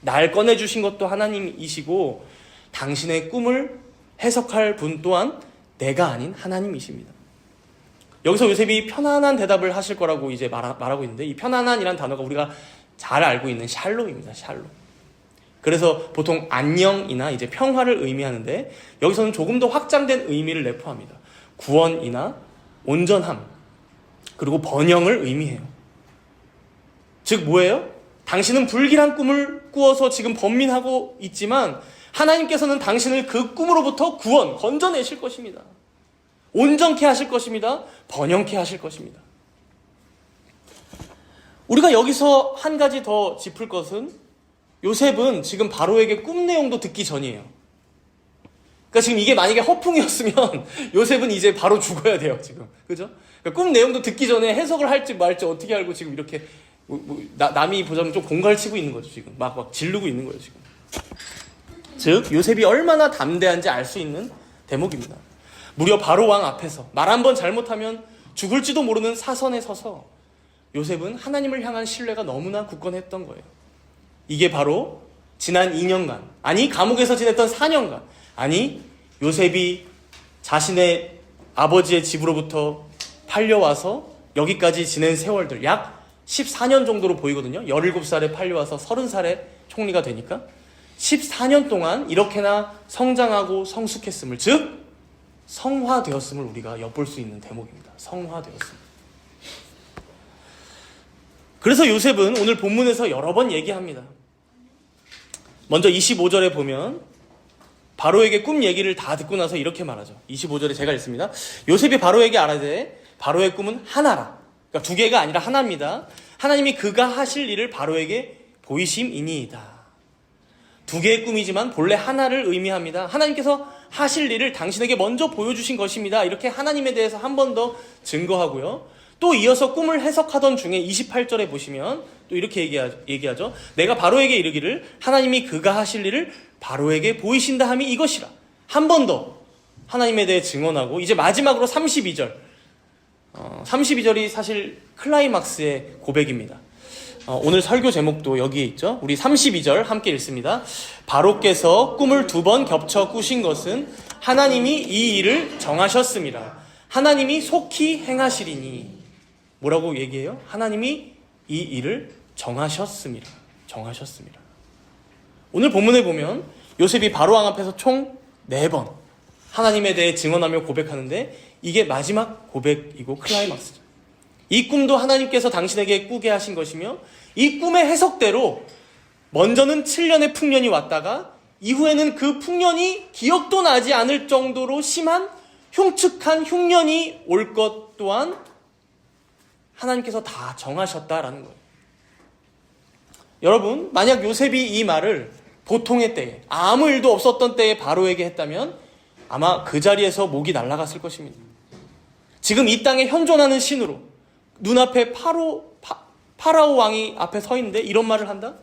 날 꺼내주신 것도 하나님이시고 당신의 꿈을 해석할 분 또한 내가 아닌 하나님이십니다. 여기서 요셉이 편안한 대답을 하실 거라고 이제 말하고 있는데, 이 편안한이라는 단어가 우리가 잘 알고 있는 샬롬입니다. 샬롬. 그래서 보통 안녕이나 이제 평화를 의미하는데, 여기서는 조금 더 확장된 의미를 내포합니다. 구원이나 온전함, 그리고 번영을 의미해요. 즉 뭐예요? 당신은 불길한 꿈을 꾸어서 지금 번민하고 있지만 하나님께서는 당신을 그 꿈으로부터 건져내실 것입니다. 온전케 하실 것입니다. 번영케 하실 것입니다. 우리가 여기서 한 가지 더 짚을 것은, 요셉은 지금 바로에게 꿈 내용도 듣기 전이에요. 그러니까 지금 이게 만약에 허풍이었으면 요셉은 이제 바로 죽어야 돼요, 지금. 그죠? 그러니까 꿈 내용도 듣기 전에 해석을 할지 말지 어떻게 알고 지금 이렇게 남이 보자면 좀 공갈치고 있는 거죠, 지금. 막 지르고 있는 거예요, 지금. 즉, 요셉이 얼마나 담대한지 알 수 있는 대목입니다. 무려 바로 왕 앞에서 말 한 번 잘못하면 죽을지도 모르는 사선에 서서 요셉은 하나님을 향한 신뢰가 너무나 굳건했던 거예요. 이게 바로 지난 2년간, 아니 감옥에서 지냈던 4년간, 아니 요셉이 자신의 아버지의 집으로부터 팔려와서 여기까지 지낸 세월들, 약 14년 정도로 보이거든요. 17살에 팔려와서 30살에 총리가 되니까 14년 동안 이렇게나 성장하고 성숙했음을, 즉 성화되었음을 우리가 엿볼 수 있는 대목입니다. 성화되었음. 그래서 요셉은 오늘 본문에서 여러 번 얘기합니다. 먼저 25절에 보면 바로에게 꿈 얘기를 다 듣고 나서 이렇게 말하죠. 25절에 제가 읽습니다. 요셉이 바로에게 알아되 바로의 꿈은 하나라. 그러니까 두 개가 아니라 하나입니다. 하나님이 그가 하실 일을 바로에게 보이심이니이다. 두 개의 꿈이지만 본래 하나를 의미합니다. 하나님께서 하실 일을 당신에게 먼저 보여주신 것입니다. 이렇게 하나님에 대해서 한 번 더 증거하고요. 또 이어서 꿈을 해석하던 중에 28절에 보시면 또 이렇게 얘기하죠. 내가 바로에게 이르기를 하나님이 그가 하실 일을 바로에게 보이신다 함이 이것이라. 한 번 더 하나님에 대해 증언하고, 이제 마지막으로 32절. 32절이 사실 클라이막스의 고백입니다. 오늘 설교 제목도 여기에 있죠. 우리 32절 함께 읽습니다. 바로께서 꿈을 2번 겹쳐 꾸신 것은 하나님이 이 일을 정하셨습니다. 하나님이 속히 행하시리니. 뭐라고 얘기해요? 하나님이 이 일을 정하셨습니다. 정하셨습니다. 오늘 본문에 보면 요셉이 바로 왕 앞에서 총 4번 하나님에 대해 증언하며 고백하는데, 이게 마지막 고백이고 클라이막스죠. 이 꿈도 하나님께서 당신에게 꾸게 하신 것이며, 이 꿈의 해석대로 먼저는 7년의 풍년이 왔다가 이후에는 그 풍년이 기억도 나지 않을 정도로 심한 흉측한 흉년이 올 것 또한 하나님께서 다 정하셨다라는 거예요. 여러분, 만약 요셉이 이 말을 보통의 때에, 아무 일도 없었던 때에 바로에게 했다면 아마 그 자리에서 목이 날아갔을 것입니다. 지금 이 땅에 현존하는 신으로 눈앞에 파라오 왕이 앞에 서 있는데 이런 말을 한다?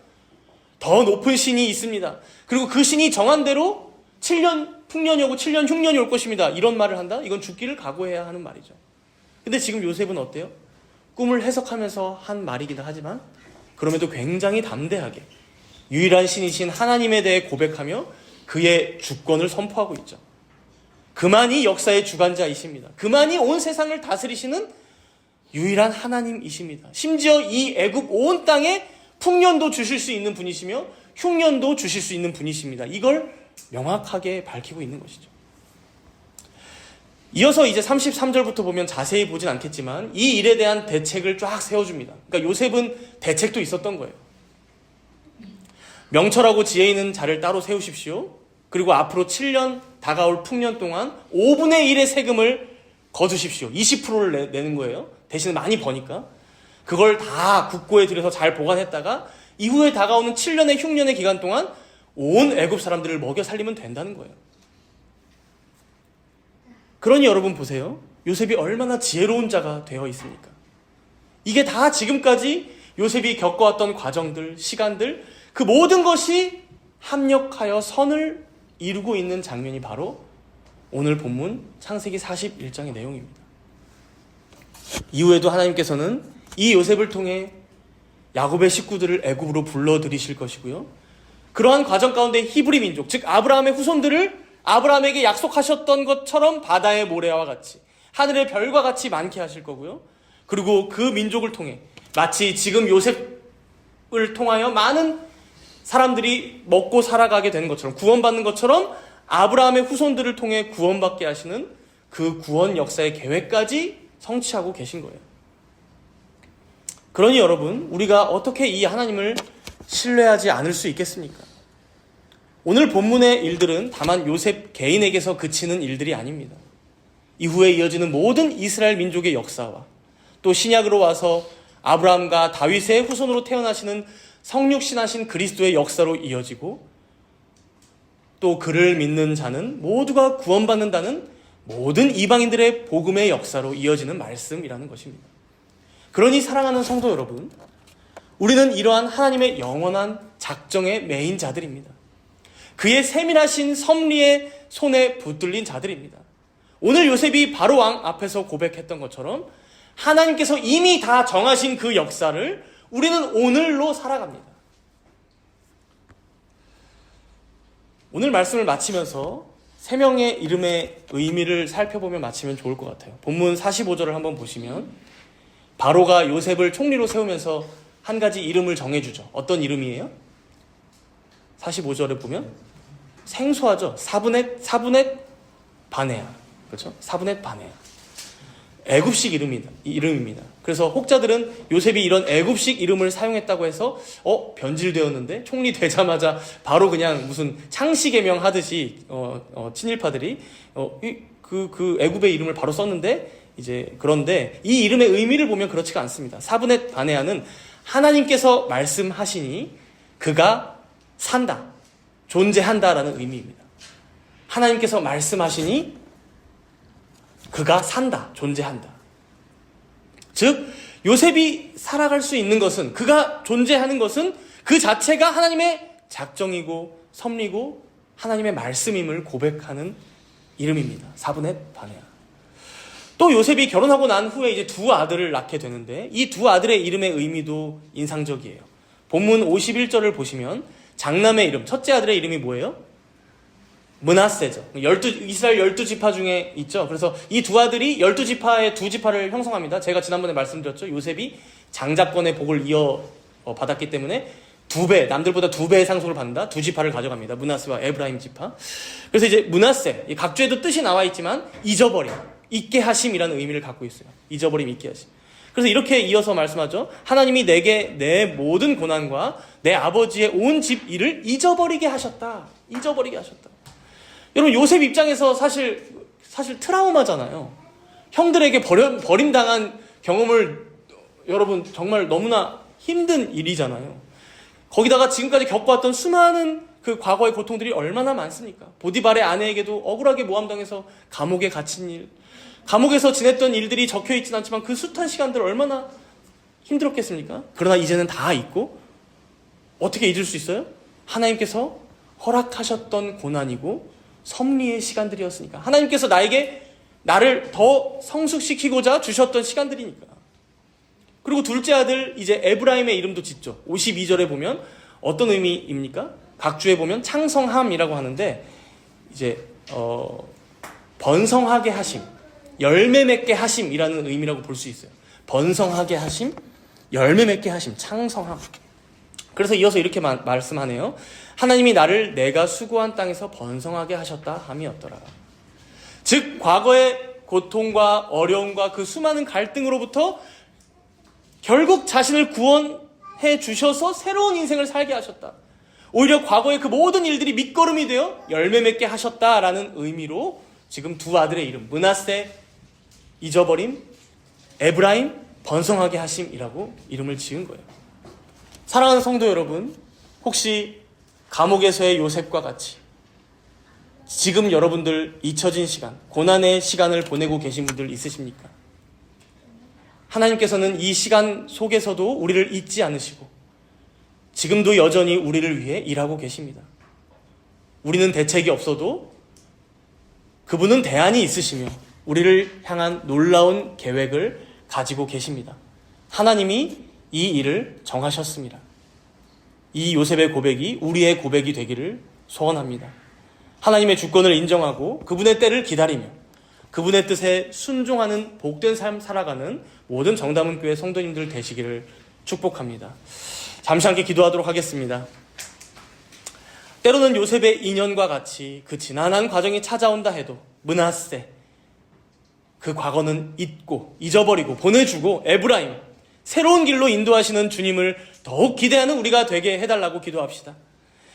더 높은 신이 있습니다. 그리고 그 신이 정한 대로 7년 풍년이 오고 7년 흉년이 올 것입니다. 이런 말을 한다? 이건 죽기를 각오해야 하는 말이죠. 근데 지금 요셉은 어때요? 꿈을 해석하면서 한 말이기도 하지만 그럼에도 굉장히 담대하게 유일한 신이신 하나님에 대해 고백하며 그의 주권을 선포하고 있죠. 그만이 역사의 주관자이십니다. 그만이 온 세상을 다스리시는 유일한 하나님이십니다. 심지어 이 애굽 온 땅에 풍년도 주실 수 있는 분이시며 흉년도 주실 수 있는 분이십니다. 이걸 명확하게 밝히고 있는 것이죠. 이어서 이제 33절부터 보면 자세히 보진 않겠지만 이 일에 대한 대책을 쫙 세워줍니다. 그러니까 요셉은 대책도 있었던 거예요. 명철하고 지혜 있는 자를 따로 세우십시오. 그리고 앞으로 7년 다가올 풍년 동안 5분의 1의 세금을 거두십시오. 20%를 내는 거예요. 대신 많이 버니까. 그걸 다 국고에 들여서 잘 보관했다가 이후에 다가오는 7년의 흉년의 기간 동안 온 애굽 사람들을 먹여 살리면 된다는 거예요. 그러니 여러분 보세요. 요셉이 얼마나 지혜로운 자가 되어 있습니까? 이게 다 지금까지 요셉이 겪어왔던 과정들, 시간들, 그 모든 것이 합력하여 선을 이루고 있는 장면이 바로 오늘 본문 창세기 41장의 내용입니다. 이후에도 하나님께서는 이 요셉을 통해 야곱의 식구들을 애굽으로 불러들이실 것이고요. 그러한 과정 가운데 히브리 민족, 즉 아브라함의 후손들을 아브라함에게 약속하셨던 것처럼 바다의 모래와 같이 하늘의 별과 같이 많게 하실 거고요. 그리고 그 민족을 통해 마치 지금 요셉을 통하여 많은 사람들이 먹고 살아가게 되는 것처럼 구원받는 것처럼 아브라함의 후손들을 통해 구원받게 하시는 그 구원 역사의 계획까지 성취하고 계신 거예요. 그러니 여러분, 우리가 어떻게 이 하나님을 신뢰하지 않을 수 있겠습니까? 오늘 본문의 일들은 다만 요셉 개인에게서 그치는 일들이 아닙니다. 이후에 이어지는 모든 이스라엘 민족의 역사와 또 신약으로 와서 아브라함과 다윗의 후손으로 태어나시는 성육신하신 그리스도의 역사로 이어지고 또 그를 믿는 자는 모두가 구원받는다는 모든 이방인들의 복음의 역사로 이어지는 말씀이라는 것입니다. 그러니 사랑하는 성도 여러분, 우리는 이러한 하나님의 영원한 작정의 메인 자들입니다. 그의 세밀하신 섭리의 손에 붙들린 자들입니다. 오늘 요셉이 바로 왕 앞에서 고백했던 것처럼 하나님께서 이미 다 정하신 그 역사를 우리는 오늘로 살아갑니다. 오늘 말씀을 마치면서 세 명의 이름의 의미를 살펴보며 마치면 좋을 것 같아요. 본문 45절을 한번 보시면 바로가 요셉을 총리로 세우면서 한 가지 이름을 정해주죠. 어떤 이름이에요? 45절에 보면 생소하죠. 사브넷 바네아. 그렇죠? 사브넷 바네아. 애굽식 이름입니다. 그래서 혹자들은 요셉이 이런 애굽식 이름을 사용했다고 해서 변질되었는데 총리 되자마자 바로 그냥 무슨 창씨개명 하듯이 친일파들이 그 애굽의 이름을 바로 썼는데 이제 그런데 이 이름의 의미를 보면 그렇지가 않습니다. 사브넷 바네아는 하나님께서 말씀하시니 그가 산다, 존재한다라는 의미입니다. 하나님께서 말씀하시니 그가 산다, 존재한다. 즉 요셉이 살아갈 수 있는 것은, 그가 존재하는 것은 그 자체가 하나님의 작정이고 섭리고 하나님의 말씀임을 고백하는 이름입니다. 사브넷 바네아. 또 요셉이 결혼하고 난 후에 이제 두 아들을 낳게 되는데 이 두 아들의 이름의 의미도 인상적이에요. 본문 51절을 보시면 장남의 이름, 첫째 아들의 이름이 뭐예요? 므낫세죠. 이스라엘 12지파 중에 있죠. 그래서 이 두 아들이 12지파의 두 지파를 형성합니다. 제가 지난번에 말씀드렸죠. 요셉이 장자권의 복을 받았기 때문에 남들보다 2배의 상속을 받는다. 두 지파를 가져갑니다. 므낫세와 에브라임 지파. 그래서 이제 므낫세, 각주에도 뜻이 나와 있지만 잊어버림, 잊게 하심이라는 의미를 갖고 있어요. 잊어버림, 잊게 하심. 그래서 이렇게 이어서 말씀하죠. 하나님이 내게 내 모든 고난과 내 아버지의 온 집 일을 잊어버리게 하셨다. 잊어버리게 하셨다. 여러분, 요셉 입장에서 사실 트라우마잖아요. 형들에게 버림당한 경험을 여러분 정말 너무나 힘든 일이잖아요. 거기다가 지금까지 겪어왔던 수많은 그 과거의 고통들이 얼마나 많습니까? 보디발의 아내에게도 억울하게 모함당해서 감옥에 갇힌 일, 감옥에서 지냈던 일들이 적혀있진 않지만 그 숱한 시간들 얼마나 힘들었겠습니까? 그러나 이제는 다 잊고 어떻게 잊을 수 있어요? 하나님께서 허락하셨던 고난이고 섭리의 시간들이었으니까, 하나님께서 나를 더 성숙시키고자 주셨던 시간들이니까. 그리고 둘째 아들 이제 에브라임의 이름도 짓죠. 52절에 보면 어떤 의미입니까? 각주에 보면 창성함이라고 하는데 이제 번성하게 하심, 열매 맺게 하심이라는 의미라고 볼 수 있어요. 번성하게 하심, 열매 맺게 하심, 창성함. 그래서 이어서 이렇게 말씀하네요. 하나님이 나를 내가 수고한 땅에서 번성하게 하셨다 함이었더라. 즉 과거의 고통과 어려움과 그 수많은 갈등으로부터 결국 자신을 구원해 주셔서 새로운 인생을 살게 하셨다. 오히려 과거의 그 모든 일들이 밑거름이 되어 열매 맺게 하셨다라는 의미로 지금 두 아들의 이름, 므낫세, 잊어버림, 에브라임, 번성하게 하심이라고 이름을 지은 거예요. 사랑하는 성도 여러분, 혹시 감옥에서의 요셉과 같이 지금 여러분들 잊혀진 시간, 고난의 시간을 보내고 계신 분들 있으십니까? 하나님께서는 이 시간 속에서도 우리를 잊지 않으시고 지금도 여전히 우리를 위해 일하고 계십니다. 우리는 대책이 없어도 그분은 대안이 있으시며 우리를 향한 놀라운 계획을 가지고 계십니다. 하나님이 이 일을 정하셨습니다. 이 요셉의 고백이 우리의 고백이 되기를 소원합니다. 하나님의 주권을 인정하고 그분의 때를 기다리며 그분의 뜻에 순종하는 복된 삶 살아가는 모든 정다문교회 성도님들 되시기를 축복합니다. 잠시 함께 기도하도록 하겠습니다. 때로는 요셉의 인연과 같이 그 지난한 과정이 찾아온다 해도 므낫세, 그 과거는 잊고 잊어버리고 보내주고 에브라임, 새로운 길로 인도하시는 주님을 더욱 기대하는 우리가 되게 해달라고 기도합시다.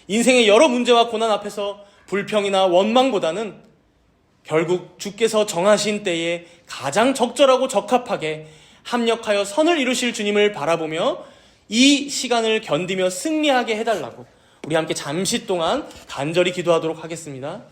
인생의 여러 문제와 고난 앞에서 불평이나 원망보다는 결국 주께서 정하신 때에 가장 적절하고 적합하게 합력하여 선을 이루실 주님을 바라보며 이 시간을 견디며 승리하게 해달라고 우리 함께 잠시 동안 간절히 기도하도록 하겠습니다.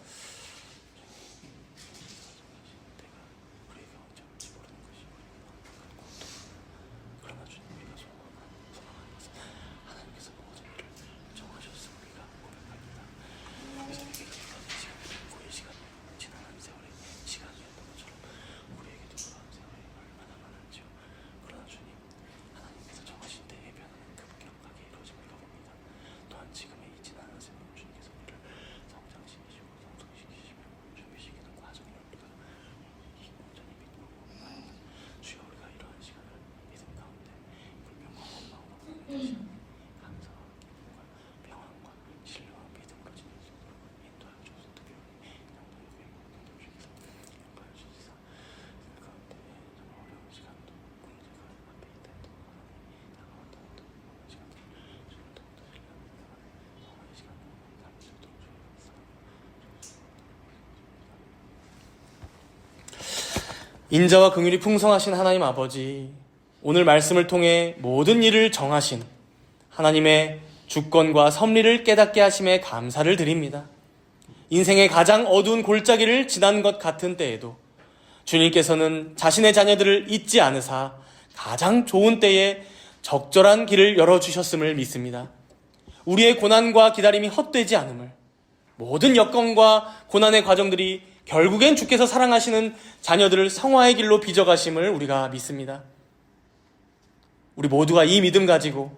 인자와 긍휼이 풍성하신 하나님 아버지, 오늘 말씀을 통해 모든 일을 정하신 하나님의 주권과 섭리를 깨닫게 하심에 감사를 드립니다. 인생의 가장 어두운 골짜기를 지난 것 같은 때에도 주님께서는 자신의 자녀들을 잊지 않으사 가장 좋은 때에 적절한 길을 열어주셨음을 믿습니다. 우리의 고난과 기다림이 헛되지 않음을, 모든 여건과 고난의 과정들이 결국엔 주께서 사랑하시는 자녀들을 성화의 길로 빚어가심을 우리가 믿습니다. 우리 모두가 이 믿음 가지고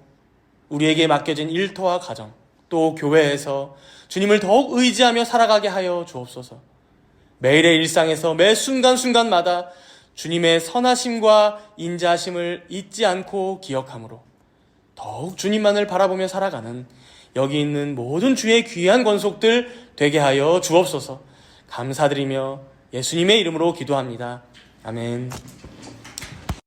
우리에게 맡겨진 일터와 가정, 또 교회에서 주님을 더욱 의지하며 살아가게 하여 주옵소서. 매일의 일상에서 매 순간순간마다 주님의 선하심과 인자하심을 잊지 않고 기억함으로 더욱 주님만을 바라보며 살아가는 여기 있는 모든 주의 귀한 권속들 되게 하여 주옵소서. 감사드리며 예수님의 이름으로 기도합니다. 아멘.